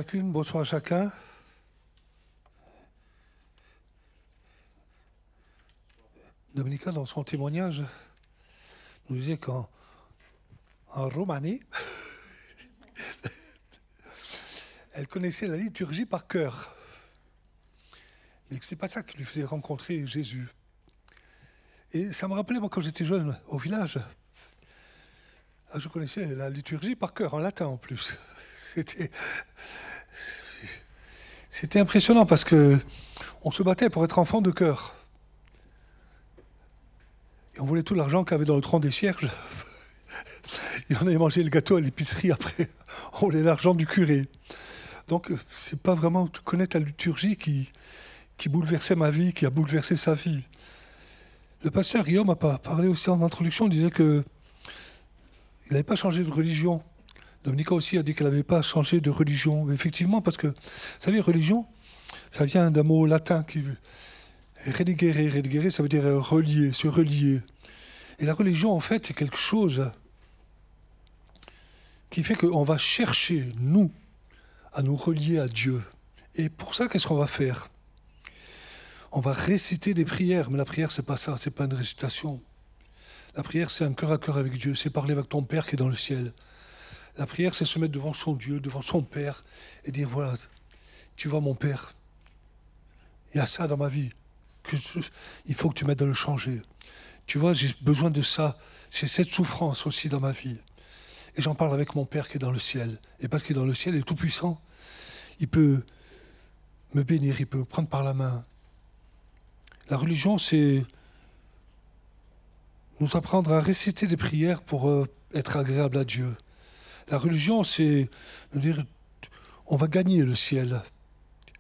chacune, bonsoir à chacun. Dominica, dans son témoignage, nous disait qu'en Roumanie, elle connaissait la liturgie par cœur. Mais que ce n'est pas ça qui lui faisait rencontrer Jésus. Et ça me rappelait, moi, quand j'étais jeune au village, je connaissais la liturgie par cœur, en latin en plus. C'était impressionnant parce qu'on se battait pour être enfant de cœur. Et on voulait tout l'argent qu'il y avait dans le tronc des cierges. Et on avait mangé le gâteau à l'épicerie après. On voulait l'argent du curé. Donc, c'est pas vraiment connaître la liturgie qui bouleversait ma vie, qui a bouleversé sa vie. Le pasteur Guillaume a parlé aussi en introduction, il disait qu'il n'avait pas changé de religion. Dominica aussi a dit qu'elle n'avait pas changé de religion. Mais effectivement, parce que, vous savez, religion, ça vient d'un mot latin qui religere. Religere, ça veut dire relier, se relier. Et la religion, en fait, c'est quelque chose qui fait qu'on va chercher, nous, à nous relier à Dieu. Et pour ça, qu'est-ce qu'on va faire ? On va réciter des prières, mais la prière, c'est pas ça, c'est pas une récitation. La prière, c'est un cœur à cœur avec Dieu, c'est parler avec ton Père qui est dans le ciel. La prière, c'est se mettre devant son Dieu, devant son Père, et dire, voilà, tu vois mon Père, il y a ça dans ma vie, il faut que tu m'aides à le changer. Tu vois, j'ai besoin de ça, j'ai cette souffrance aussi dans ma vie. Et j'en parle avec mon Père qui est dans le ciel. Et parce qu'il est dans le ciel, il est tout puissant, il peut me bénir, il peut me prendre par la main. La religion, c'est nous apprendre à réciter des prières pour être agréable à Dieu. La religion, c'est dire, on va gagner le ciel.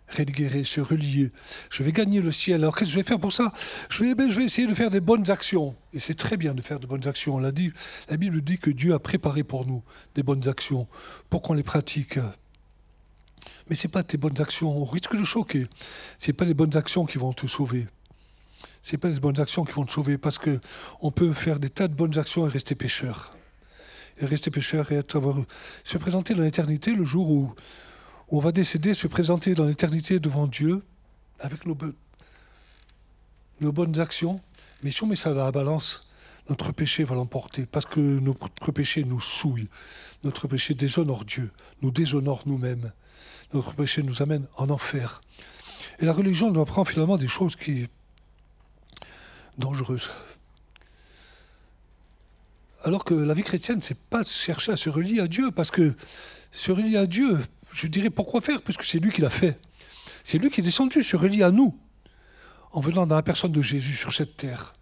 Religere, se relier. Je vais gagner le ciel. Alors qu'est-ce que je vais faire pour ça ? Je vais essayer de faire des bonnes actions. Et c'est très bien de faire de bonnes actions. On l'a dit, la Bible dit que Dieu a préparé pour nous des bonnes actions pour qu'on les pratique. Mais ce n'est pas tes bonnes actions, on risque de choquer. Ce n'est pas les bonnes actions qui vont te sauver. Ce n'est pas les bonnes actions qui vont te sauver parce qu'on peut faire des tas de bonnes actions et rester pécheur. Et rester pécheur et se présenter dans l'éternité le jour où on va décéder, se présenter dans l'éternité devant Dieu avec nos bonnes actions. Mais si on met ça dans la balance, notre péché va l'emporter parce que notre péché nous souille. Notre péché déshonore Dieu, nous déshonore nous-mêmes. Notre péché nous amène en enfer. Et la religion nous apprend finalement des choses qui sont dangereuses. Alors que la vie chrétienne, c'est pas chercher à se relier à Dieu, parce que se relier à Dieu, je dirais pourquoi faire, puisque c'est lui qui l'a fait. C'est lui qui est descendu, se relier à nous, en venant dans la personne de Jésus sur cette terre.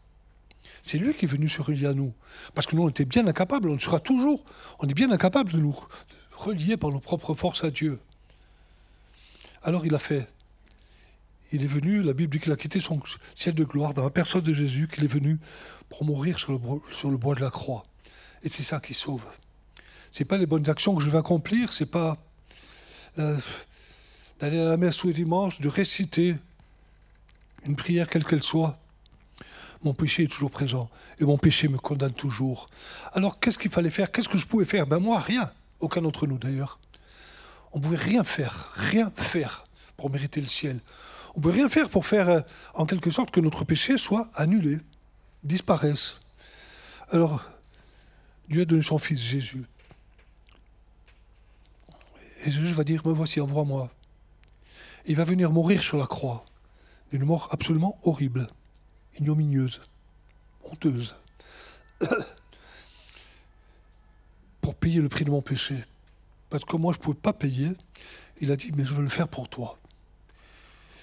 C'est lui qui est venu se relier à nous. Parce que nous, on était bien incapables, on le sera toujours, on est bien incapable de nous relier par nos propres forces à Dieu. Alors il a fait. Il est venu, la Bible dit qu'il a quitté son ciel de gloire dans la personne de Jésus, qu'il est venu pour mourir sur le bois de la croix. Et c'est ça qui sauve. Ce n'est pas les bonnes actions que je vais accomplir, ce n'est pas d'aller à la messe tous les dimanches, de réciter une prière quelle qu'elle soit. Mon péché est toujours présent et mon péché me condamne toujours. Alors qu'est-ce qu'il fallait faire ? Qu'est-ce que je pouvais faire ? Ben moi, rien. Aucun d'entre nous d'ailleurs. On ne pouvait rien faire pour mériter le ciel. On ne peut rien faire pour faire, en quelque sorte, que notre péché soit annulé, disparaisse. Alors, Dieu a donné son Fils, Jésus. Et Jésus va dire, me voici, envoie-moi. Il va venir mourir sur la croix, d'une mort absolument horrible, ignominieuse, honteuse, pour payer le prix de mon péché. Parce que moi, je ne pouvais pas payer. Il a dit, mais je veux le faire pour toi.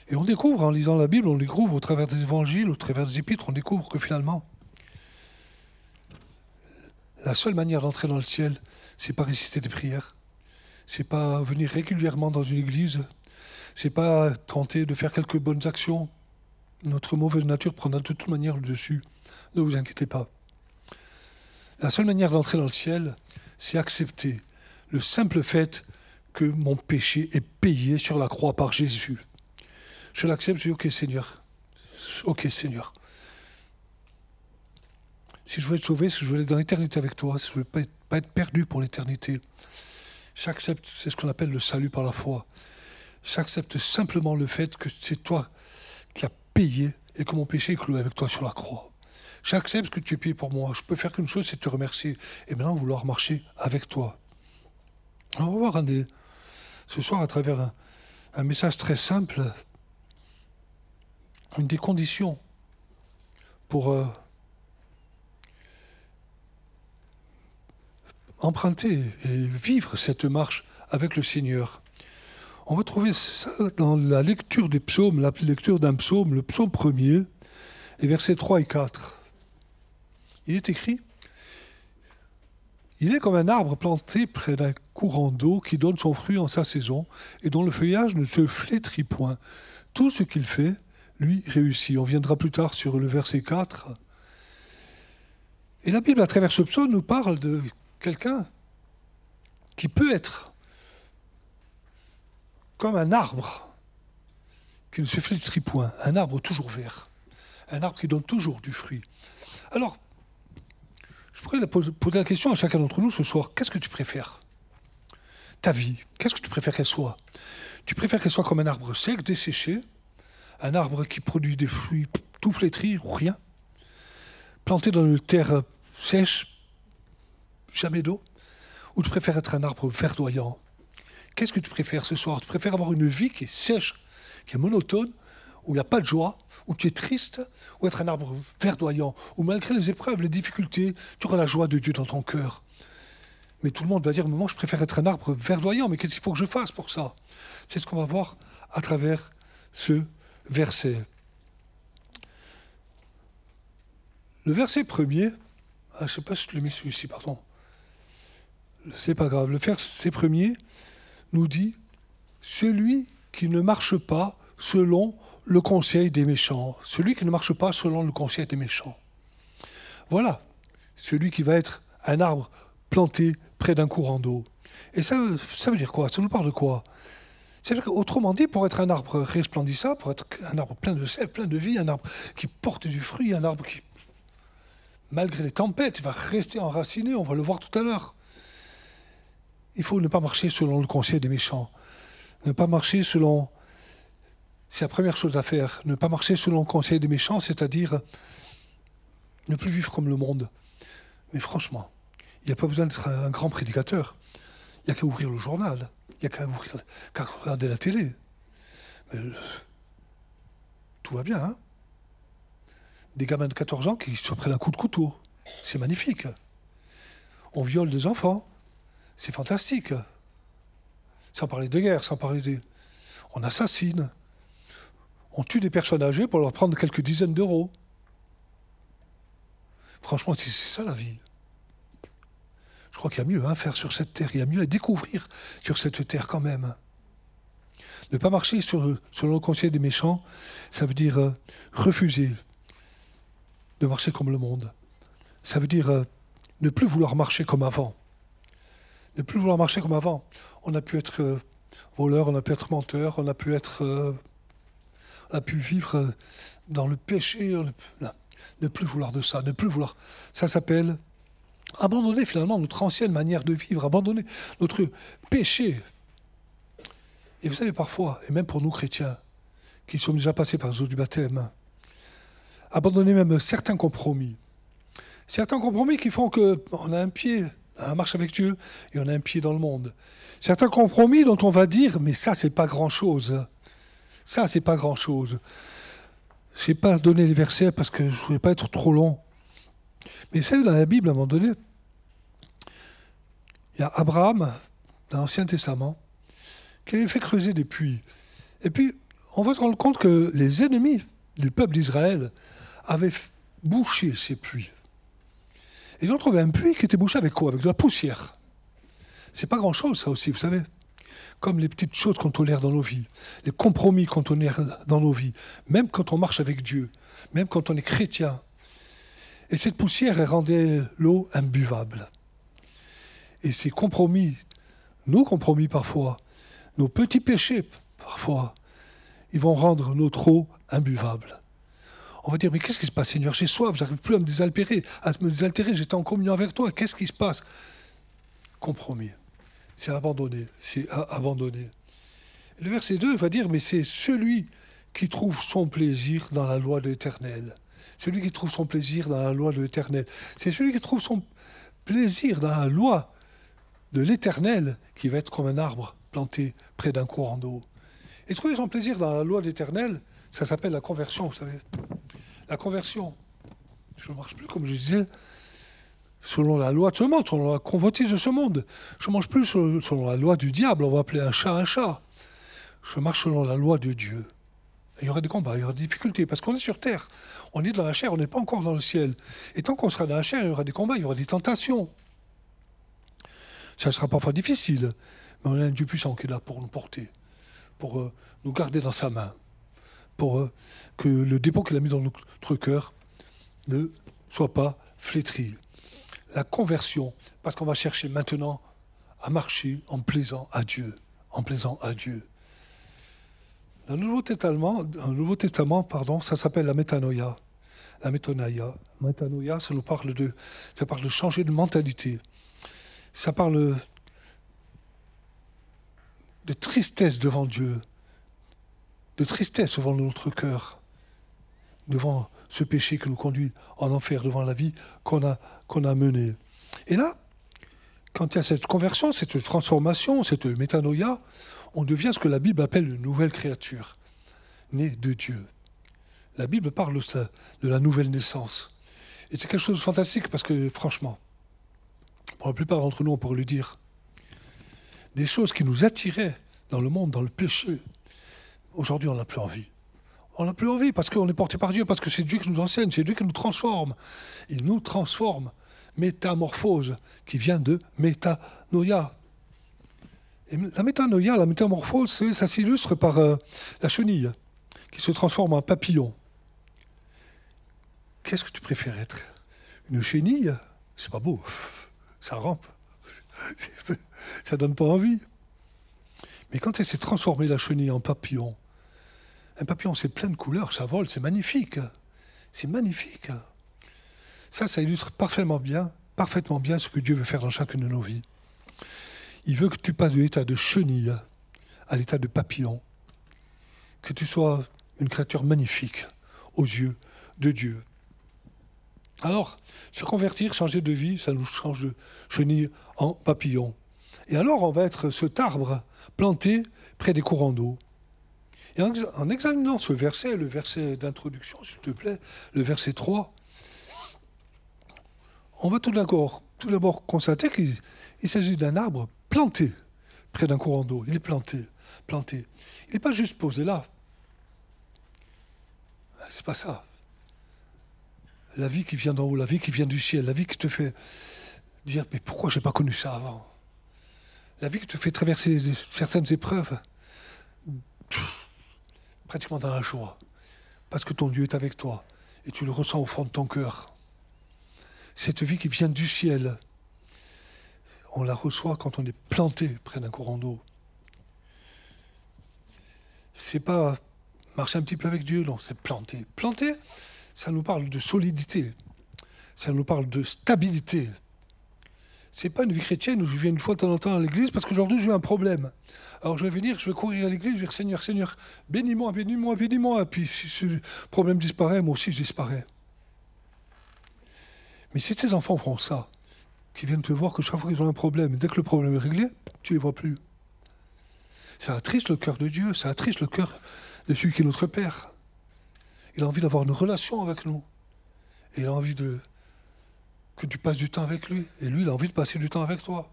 Et on découvre, en lisant la Bible, on découvre au travers des évangiles, au travers des épîtres, on découvre que finalement, la seule manière d'entrer dans le ciel, c'est pas réciter des prières, c'est pas venir régulièrement dans une église, c'est pas tenter de faire quelques bonnes actions. Notre mauvaise nature prendra de toute manière le dessus. Ne vous inquiétez pas. La seule manière d'entrer dans le ciel, c'est accepter le simple fait que mon péché est payé sur la croix par Jésus. Je l'accepte, je dis ok Seigneur. Ok Seigneur. Si je veux être sauvé, si je veux aller dans l'éternité avec toi, si je ne veux pas être perdu pour l'éternité, J'accepte, c'est ce qu'on appelle le salut par la foi. J'accepte simplement le fait que c'est toi qui as payé et que mon péché est cloué avec toi sur la croix. J'accepte que tu es payé pour moi. Je peux faire qu'une chose, c'est te remercier. Et maintenant, vouloir marcher avec toi. On va voir ce soir, à travers un message très simple, une des conditions pour emprunter et vivre cette marche avec le Seigneur. On va trouver ça dans la lecture des psaumes, la lecture d'un psaume, le psaume 1er, et versets 3 et 4. Il est écrit « Il est comme un arbre planté près d'un courant d'eau qui donne son fruit en sa saison et dont le feuillage ne se flétrit point. Tout ce qu'il fait, lui, réussit. » On viendra plus tard sur le verset 4. Et la Bible, à travers ce psaume, nous parle de quelqu'un qui peut être comme un arbre qui ne se flétrit point, un arbre toujours vert, un arbre qui donne toujours du fruit. Alors, je pourrais poser la question à chacun d'entre nous ce soir, qu'est-ce que tu préfères? Ta vie, qu'est-ce que tu préfères qu'elle soit? Tu préfères qu'elle soit comme un arbre sec, desséché, un arbre qui produit des fruits tout flétris ou rien, planté dans une terre sèche, jamais d'eau, ou tu préfères être un arbre verdoyant? Qu'est-ce que tu préfères ce soir? Tu préfères avoir une vie qui est sèche, qui est monotone, où il n'y a pas de joie, où tu es triste, ou être un arbre verdoyant, où malgré les épreuves, les difficultés, tu auras la joie de Dieu dans ton cœur? Mais tout le monde va dire, moi je préfère être un arbre verdoyant, mais qu'est-ce qu'il faut que je fasse pour ça? C'est ce qu'on va voir à travers ce verset. Le verset premier, je ne sais pas si je l'ai mis celui-ci, pardon. C'est pas grave. Le verset premier nous dit « Celui qui ne marche pas selon le conseil des méchants. » Celui qui ne marche pas selon le conseil des méchants. Voilà, celui qui va être un arbre planté près d'un courant d'eau. Et ça veut dire quoi? Ça nous parle de quoi? C'est-à-dire qu'autrement dit, pour être un arbre resplendissant, pour être un arbre plein de sel, plein de vie, un arbre qui porte du fruit, un arbre qui, malgré les tempêtes, va rester enraciné, on va le voir tout à l'heure. Il faut ne pas marcher selon le conseil des méchants. Ne pas marcher selon... C'est la première chose à faire. Ne pas marcher selon le conseil des méchants, c'est-à-dire ne plus vivre comme le monde. Mais franchement, il n'y a pas besoin d'être un grand prédicateur. Il n'y a qu'à ouvrir le journal. Il n'y a qu'à regarder la télé. Mais, tout va bien, hein? Des gamins de 14 ans qui se prennent un coup de couteau. C'est magnifique. On viole des enfants. C'est fantastique. Sans parler de guerre, sans parler des... On assassine. On tue des personnes âgées pour leur prendre quelques dizaines d'euros. Franchement, c'est ça la vie. Je crois qu'il y a mieux à faire sur cette terre. Il y a mieux à découvrir sur cette terre quand même. Ne pas marcher selon le conseil des méchants, ça veut dire refuser de marcher comme le monde. Ça veut dire ne plus vouloir marcher comme avant. Ne plus vouloir marcher comme avant. On a pu être voleur, on a pu être menteur, on a pu vivre dans le péché. Ne plus vouloir de ça, ne plus vouloir. Ça s'appelle abandonner finalement notre ancienne manière de vivre, abandonner notre péché. Et vous savez parfois, et même pour nous chrétiens, qui sommes déjà passés par les eaux du baptême, abandonner même certains compromis. Certains compromis qui font qu'on a un pied dans la marche avec Dieu et on a un pied dans le monde. Certains compromis dont on va dire, mais ça c'est pas grand-chose. Ça c'est pas grand-chose. Je ne vais pas donner les versets parce que je ne voulais pas être trop long. Mais c'est dans la Bible, à un moment donné, il y a Abraham, dans l'Ancien Testament, qui avait fait creuser des puits. Et puis, on va se rendre compte que les ennemis du peuple d'Israël avaient bouché ces puits. Et ils ont trouvé un puits qui était bouché avec quoi? Avec de la poussière. C'est pas grand-chose, ça aussi, vous savez. Comme les petites choses qu'on tolère dans nos vies, les compromis qu'on tolère dans nos vies, même quand on marche avec Dieu, même quand on est chrétien. Et cette poussière, elle rendait l'eau imbuvable. Et ces compromis, nos compromis parfois, nos petits péchés parfois, ils vont rendre notre eau imbuvable. On va dire, mais qu'est-ce qui se passe, Seigneur? J'ai soif, j'arrive plus à me désaltérer, j'étais en communion avec toi, qu'est-ce qui se passe? Compromis. C'est abandonner, c'est abandonner. Le verset 2 va dire, mais c'est celui qui trouve son plaisir dans la loi de l'Éternel. Celui qui trouve son plaisir dans la loi de l'Éternel. C'est celui qui trouve son plaisir dans la loi de l'Éternel qui va être comme un arbre planté près d'un courant d'eau. Et trouver son plaisir dans la loi de l'Éternel, ça s'appelle la conversion, vous savez. La conversion. Je ne marche plus, comme je disais, selon la loi de ce monde, selon la convoitise de ce monde. Je ne mange plus selon la loi du diable, on va appeler un chat un chat. Je marche selon la loi de Dieu. Et il y aura des combats, il y aura des difficultés, parce qu'on est sur terre. On est dans la chair, on n'est pas encore dans le ciel. Et tant qu'on sera dans la chair, il y aura des combats, il y aura des tentations. Ça sera parfois difficile, mais on a un Dieu puissant qui est là pour nous porter, pour nous garder dans sa main, pour que le dépôt qu'il a mis dans notre cœur ne soit pas flétri. La conversion, parce qu'on va chercher maintenant à marcher en plaisant à Dieu, en plaisant à Dieu. Dans le Nouveau Testament, ça s'appelle la métanoïa. La métanoïa, ça parle de changer de mentalité. Ça parle de tristesse devant Dieu, de tristesse devant notre cœur, devant ce péché qui nous conduit en enfer, devant la vie qu'on a menée. Et là, quand il y a cette conversion, cette transformation, cette métanoïa, on devient ce que la Bible appelle une nouvelle créature, née de Dieu. La Bible parle de la nouvelle naissance. Et c'est quelque chose de fantastique parce que, franchement, pour la plupart d'entre nous, on pourrait le dire, des choses qui nous attiraient dans le monde, dans le péché, aujourd'hui, on n'a plus envie. On n'a plus envie parce qu'on est porté par Dieu, parce que c'est Dieu qui nous enseigne, c'est Dieu qui nous transforme. Il nous transforme. Métamorphose, qui vient de métanoïa. Et la métanoïa, la métamorphose, ça s'illustre par la chenille qui se transforme en papillon. Qu'est-ce que tu préfères être? Une chenille? C'est pas beau, ça rampe, ça donne pas envie. Mais quand elle s'est transformée, la chenille, en papillon, un papillon, c'est plein de couleurs, ça vole, c'est magnifique. C'est magnifique. Ça illustre parfaitement bien ce que Dieu veut faire dans chacune de nos vies. Il veut que tu passes de l'état de chenille à l'état de papillon. Que tu sois une créature magnifique aux yeux de Dieu. Alors, se convertir, changer de vie, ça nous change de chenille en papillon. Et alors, on va être cet arbre planté près des courants d'eau. Et en examinant ce verset, le verset d'introduction, s'il te plaît, le verset 3, on va tout d'abord constater qu'il s'agit d'un arbre planté près d'un courant d'eau. Il est planté. Il n'est pas juste posé là. C'est pas ça. La vie qui vient d'en haut, la vie qui vient du ciel, la vie qui te fait dire « mais pourquoi je n'ai pas connu ça avant ?» La vie qui te fait traverser certaines épreuves pratiquement dans la joie, parce que ton Dieu est avec toi et tu le ressens au fond de ton cœur. Cette vie qui vient du ciel, on la reçoit quand on est planté près d'un courant d'eau. C'est pas marcher un petit peu avec Dieu, non, c'est planter. Planter, ça nous parle de solidité, ça nous parle de stabilité. C'est pas une vie chrétienne où je viens une fois de temps en temps à l'église parce qu'aujourd'hui j'ai un problème. Alors je vais venir, je vais courir à l'église, je vais dire Seigneur, Seigneur, bénis-moi, bénis-moi, bénis-moi. Puis si ce problème disparaît, moi aussi je disparais. Mais si tes enfants font ça, qui viennent te voir que chaque fois qu'ils ont un problème, et dès que le problème est réglé, tu ne les vois plus. Ça attriste le cœur de Dieu, ça attriste le cœur de celui qui est notre Père. Il a envie d'avoir une relation avec nous. Et il a envie que tu passes du temps avec lui. Et lui, il a envie de passer du temps avec toi.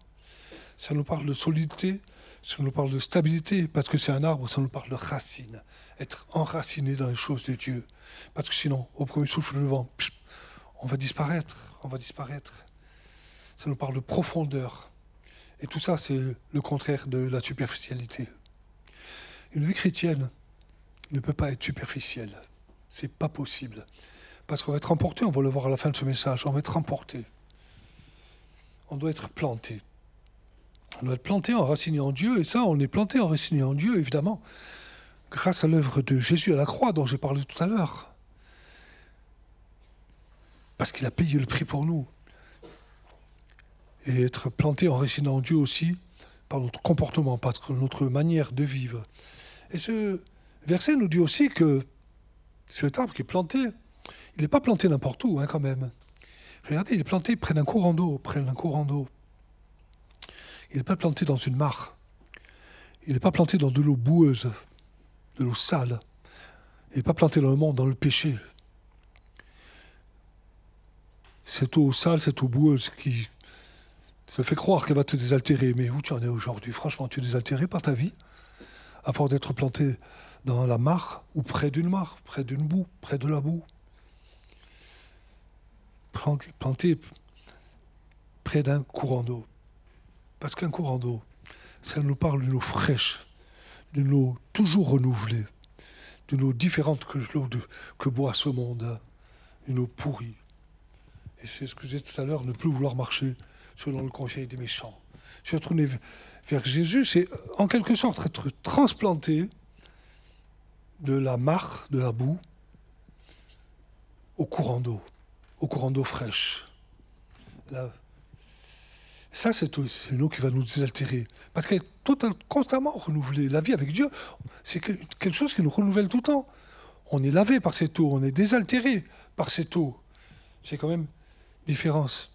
Ça nous parle de solidité, ça nous parle de stabilité, parce que c'est un arbre, ça nous parle de racines. Être enraciné dans les choses de Dieu. Parce que sinon, au premier souffle de vent, on va disparaître. Ça nous parle de profondeur. Et tout ça, c'est le contraire de la superficialité. Une vie chrétienne ne peut pas être superficielle. C'est pas possible. Parce qu'on va être emporté, on va le voir à la fin de ce message, on va être emporté. On doit être planté. On doit être planté, enraciné en Dieu, et ça, on est planté, enraciné en Dieu, évidemment, grâce à l'œuvre de Jésus à la croix, dont j'ai parlé tout à l'heure. Parce qu'il a payé le prix pour nous. Et être planté, enraciné en Dieu aussi, par notre comportement, par notre manière de vivre. Et ce verset nous dit aussi que cet arbre qui est planté, il n'est pas planté n'importe où, hein, quand même. Regardez, il est planté près d'un courant d'eau, Il n'est pas planté dans une mare. Il n'est pas planté dans de l'eau boueuse, de l'eau sale. Il n'est pas planté dans le monde, dans le péché. Cette eau sale, cette eau boueuse qui se fait croire qu'elle va te désaltérer. Mais où tu en es aujourd'hui? Franchement, tu es désaltéré par ta vie, à force d'être planté dans la mare ou près d'une mare, près d'une boue, près de la boue. Planté près d'un courant d'eau. Parce qu'un courant d'eau, ça nous parle d'une eau fraîche, d'une eau toujours renouvelée, d'une eau différente que l'eau que boit ce monde, une eau pourrie. Et c'est ce que je disais tout à l'heure, ne plus vouloir marcher selon le conseil des méchants. Se tourner vers Jésus, c'est en quelque sorte être transplanté de la mare, de la boue, au courant d'eau fraîche. Là, ça, c'est une eau qui va nous désaltérer. Parce qu'elle est constamment renouvelée. La vie avec Dieu, c'est quelque chose qui nous renouvelle tout le temps. On est lavé par cette eau, on est désaltéré par cette eau. C'est quand même différence.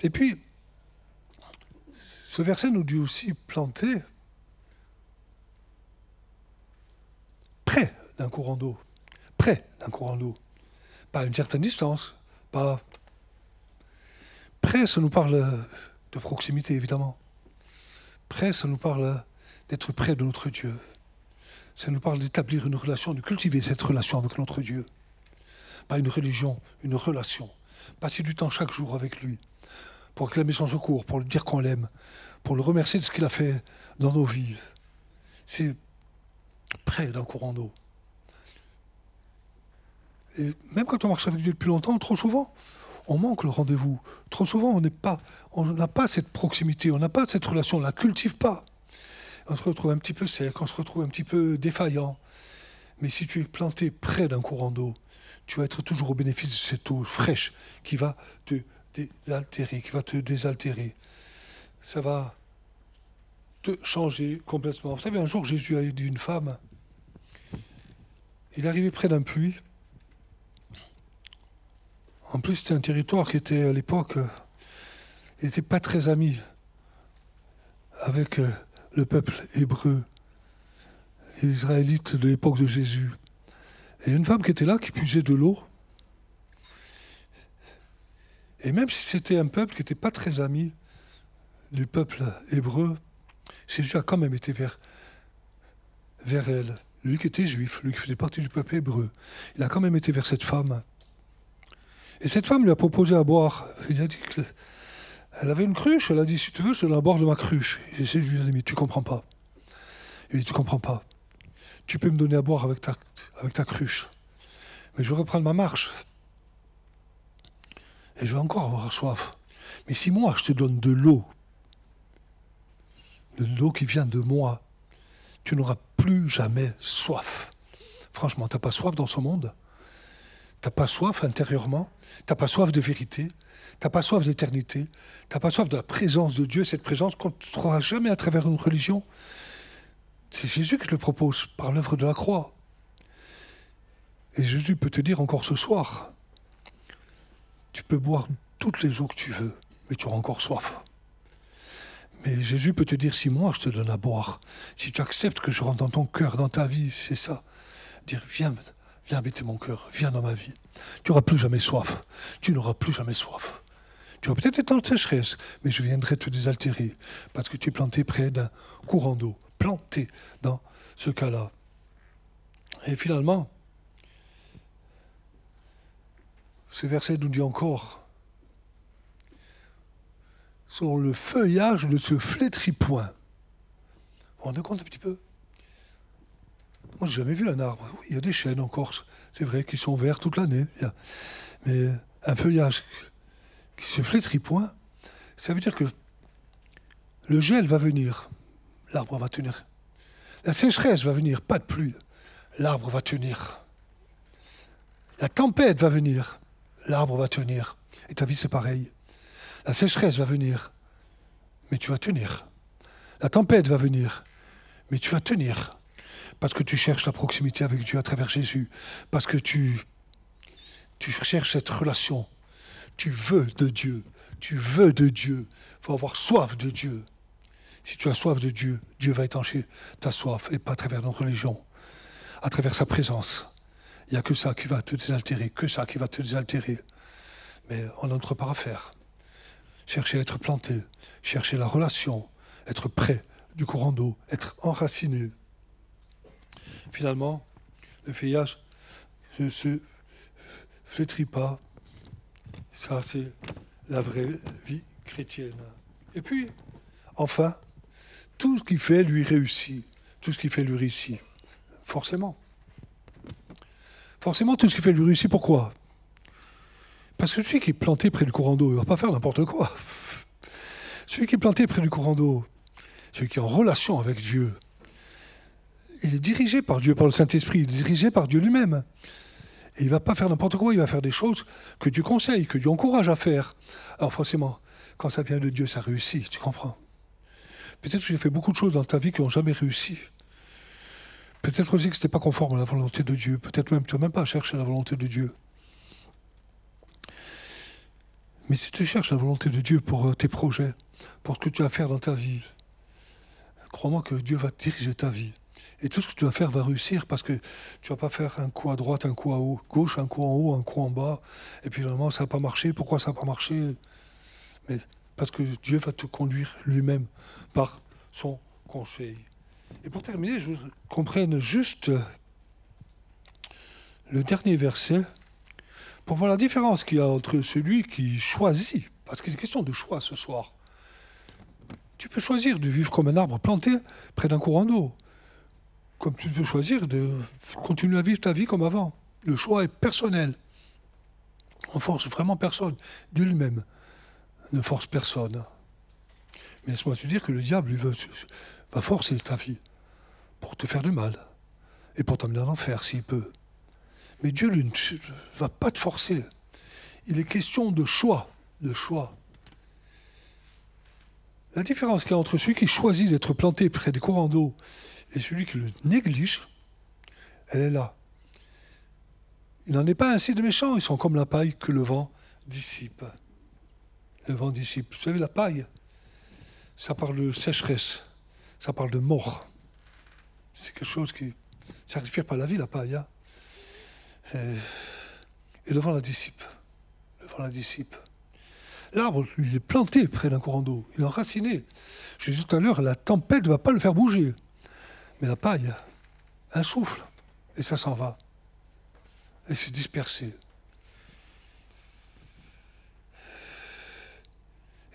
Et puis, ce verset nous dit aussi planter près d'un courant d'eau. Près d'un courant d'eau. Pas à une certaine distance, pas... Près, ça nous parle de proximité, évidemment. Près, ça nous parle d'être près de notre Dieu. Ça nous parle d'établir une relation, de cultiver cette relation avec notre Dieu. Pas une religion, une relation. Passer du temps chaque jour avec lui, pour acclamer son secours, pour lui dire qu'on l'aime, pour le remercier de ce qu'il a fait dans nos vies. C'est près d'un courant d'eau. Et même quand on marche avec Dieu depuis longtemps, trop souvent, on manque le rendez-vous. Trop souvent, on n'a pas cette proximité, on n'a pas cette relation, on ne la cultive pas. On se retrouve un petit peu sec, on se retrouve un petit peu défaillant. Mais si tu es planté près d'un courant d'eau, tu vas être toujours au bénéfice de cette eau fraîche qui va te désaltérer, qui va te désaltérer. Ça va te changer complètement. Vous savez, un jour, Jésus a dit à une femme, il est arrivé près d'un puits. En plus, c'était un territoire qui était, à l'époque, il n'était pas très ami avec le peuple hébreu, les Israélites de l'époque de Jésus. Et une femme qui était là, qui puisait de l'eau. Et même si c'était un peuple qui n'était pas très ami du peuple hébreu, Jésus a quand même été vers elle. Lui qui était juif, lui qui faisait partie du peuple hébreu. Il a quand même été vers cette femme. Et cette femme lui a proposé à boire. Il a dit qu'elle avait une cruche. Elle a dit, si tu veux, je te donne à boire de ma cruche. Et Jésus lui a dit, mais tu ne comprends pas. Il lui a dit, tu ne comprends pas. Tu peux me donner à boire avec ta cruche. Mais je vais reprendre ma marche. Et je vais encore avoir soif. Mais si moi, je te donne de l'eau qui vient de moi, tu n'auras plus jamais soif. Franchement, tu n'as pas soif dans ce monde. Tu n'as pas soif intérieurement. Tu n'as pas soif de vérité. Tu n'as pas soif d'éternité. Tu n'as pas soif de la présence de Dieu, cette présence qu'on ne trouvera jamais à travers une religion. C'est Jésus qui te le propose par l'œuvre de la croix. Et Jésus peut te dire encore ce soir, tu peux boire toutes les eaux que tu veux, mais tu auras encore soif. Mais Jésus peut te dire, si moi je te donne à boire, si tu acceptes que je rentre dans ton cœur, dans ta vie, c'est ça. Dire, viens habiter mon cœur, viens dans ma vie. Tu n'auras plus jamais soif. Tu n'auras plus jamais soif. Tu auras peut-être été en sécheresse, mais je viendrai te désaltérer, parce que tu es planté près d'un courant d'eau, planté dans ce cas-là. Et finalement, ce verset nous dit encore, sur le feuillage ne se flétrit point. Vous vous rendez compte un petit peu? Moi, j'ai jamais vu un arbre. Oui, il y a des chênes en Corse, c'est vrai, qui sont verts toute l'année. Mais un feuillage qui se flétrit point, ça veut dire que le gel va venir, l'arbre va tenir. La sécheresse va venir, pas de pluie, l'arbre va tenir. La tempête va venir, l'arbre va tenir. Et ta vie, c'est pareil. La sécheresse va venir, mais tu vas tenir. La tempête va venir, mais tu vas tenir. Parce que tu cherches la proximité avec Dieu à travers Jésus. Parce que tu cherches cette relation. Tu veux de Dieu. Tu veux de Dieu. Il faut avoir soif de Dieu. Si tu as soif de Dieu, Dieu va étancher ta soif, et pas à travers notre religion, à travers sa présence. Il n'y a que ça qui va te désaltérer, que ça qui va te désaltérer. Mais on a notre part à faire. Chercher à être planté, chercher la relation, être près du courant d'eau, être enraciné. Finalement, le feuillage ne se flétrit pas. Ça, c'est la vraie vie chrétienne. Et puis, enfin, tout ce qu'il fait lui réussit. Tout ce qu'il fait lui réussit. Forcément. Forcément, tout ce qu'il fait lui réussit. Pourquoi ? Parce que celui qui est planté près du courant d'eau, il ne va pas faire n'importe quoi. Celui qui est planté près du courant d'eau, celui qui est en relation avec Dieu, il est dirigé par Dieu, par le Saint-Esprit, il est dirigé par Dieu lui-même. Et il ne va pas faire n'importe quoi, il va faire des choses que Dieu conseille, que Dieu encourage à faire. Alors forcément, quand ça vient de Dieu, ça réussit, tu comprends ? Peut-être que j'ai fait beaucoup de choses dans ta vie qui n'ont jamais réussi. Peut-être aussi que ce n'était pas conforme à la volonté de Dieu. Peut-être même que tu n'as même pas cherché la volonté de Dieu. Mais si tu cherches la volonté de Dieu pour tes projets, pour ce que tu vas faire dans ta vie, crois-moi que Dieu va diriger ta vie. Et tout ce que tu vas faire va réussir parce que tu ne vas pas faire un coup à droite, un coup à gauche, un coup en haut, un coup en bas. Et puis finalement, ça n'a pas marché. Pourquoi ça n'a pas marché ? Mais parce que Dieu va te conduire lui-même par son conseil. Et pour terminer, je veux qu'on comprenne juste le dernier verset pour voir la différence qu'il y a entre celui qui choisit, parce qu'il est question de choix ce soir. Tu peux choisir de vivre comme un arbre planté près d'un courant d'eau, comme tu peux choisir de continuer à vivre ta vie comme avant. Le choix est personnel. On force vraiment personne. Dieu lui-même ne force personne. Mais laisse-moi te dire que le diable lui va forcer ta vie pour te faire du mal et pour t'emmener en enfer s'il peut. Mais Dieu lui, ne va pas te forcer. Il est question de choix. De choix. La différence qu'il y a entre celui qui choisit d'être planté près des courants d'eau et celui qui le néglige, elle est là. Il n'en est pas ainsi de méchants, ils sont comme la paille que le vent dissipe. Le vent dissipe. Vous savez, la paille, ça parle de sécheresse, ça parle de mort. C'est quelque chose qui... Ça ne respire pas la vie, la paille. Hein. Et le vent la dissipe. Le vent la dissipe. L'arbre, lui, il est planté près d'un courant d'eau. Il est enraciné. Je l'ai dit tout à l'heure, la tempête ne va pas le faire bouger. Mais la paille, un souffle, et ça s'en va. Et c'est dispersé.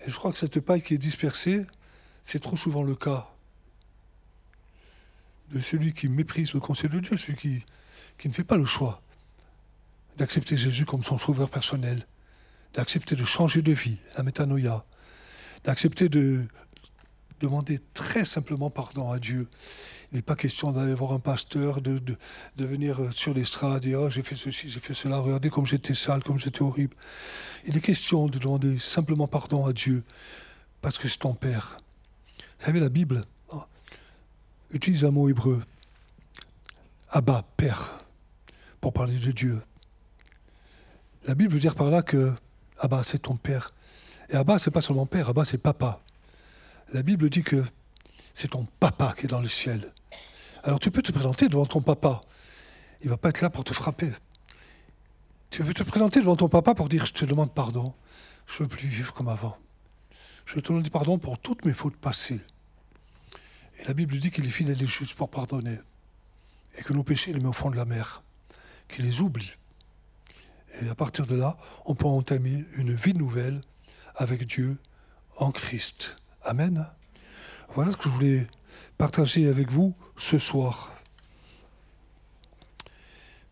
Et je crois que cette paille qui est dispersée, c'est trop souvent le cas de celui qui méprise le conseil de Dieu, celui qui ne fait pas le choix d'accepter Jésus comme son sauveur personnel, d'accepter de changer de vie, la métanoïa, d'accepter de demander très simplement pardon à Dieu. Il n'est pas question d'aller voir un pasteur, de venir sur l'estrade et dire « Oh, j'ai fait ceci, j'ai fait cela, regardez comme j'étais sale, comme j'étais horrible ». Il est question de demander simplement pardon à Dieu, parce que c'est ton Père. Vous savez, la Bible utilise un mot hébreu, « Abba, Père », pour parler de Dieu. La Bible veut dire par là que Abba, c'est ton Père. Et Abba, c'est pas seulement Père, Abba, c'est Papa. La Bible dit que c'est ton Papa qui est dans le ciel. Alors tu peux te présenter devant ton Papa. Il ne va pas être là pour te frapper. Tu peux te présenter devant ton Papa pour dire « Je te demande pardon. Je ne veux plus vivre comme avant. Je te demande pardon pour toutes mes fautes passées. » Et la Bible dit qu'il est fidèle et juste pour pardonner. Et que nos péchés, il les met au fond de la mer. Qu'il les oublie. Et à partir de là, on peut entamer une vie nouvelle avec Dieu en Christ. Amen. Voilà ce que je voulais partager avec vous ce soir.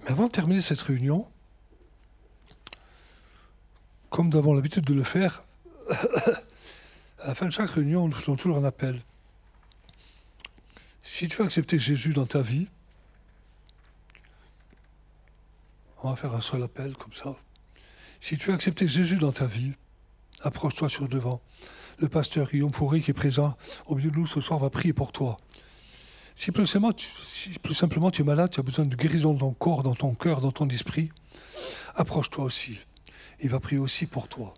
Mais avant de terminer cette réunion, comme nous avons l'habitude de le faire, à la fin de chaque réunion, nous faisons toujours un appel. Si tu veux accepter Jésus dans ta vie, on va faire un seul appel comme ça. Si tu veux accepter Jésus dans ta vie, approche-toi sur le devant. le pasteur Guillaume Fauré qui est présent au milieu de nous ce soir va prier pour toi. Si plus simplement tu es malade, tu as besoin de guérison dans ton corps, dans ton cœur, dans ton esprit, approche-toi aussi. Il va prier aussi pour toi.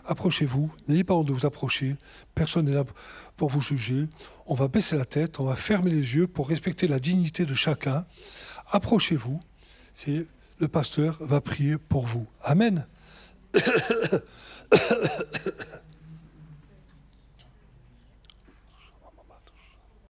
Approchez-vous, n'ayez pas honte de vous approcher, personne n'est là pour vous juger. On va baisser la tête, on va fermer les yeux pour respecter la dignité de chacun. Approchez-vous, le pasteur va prier pour vous. Amen.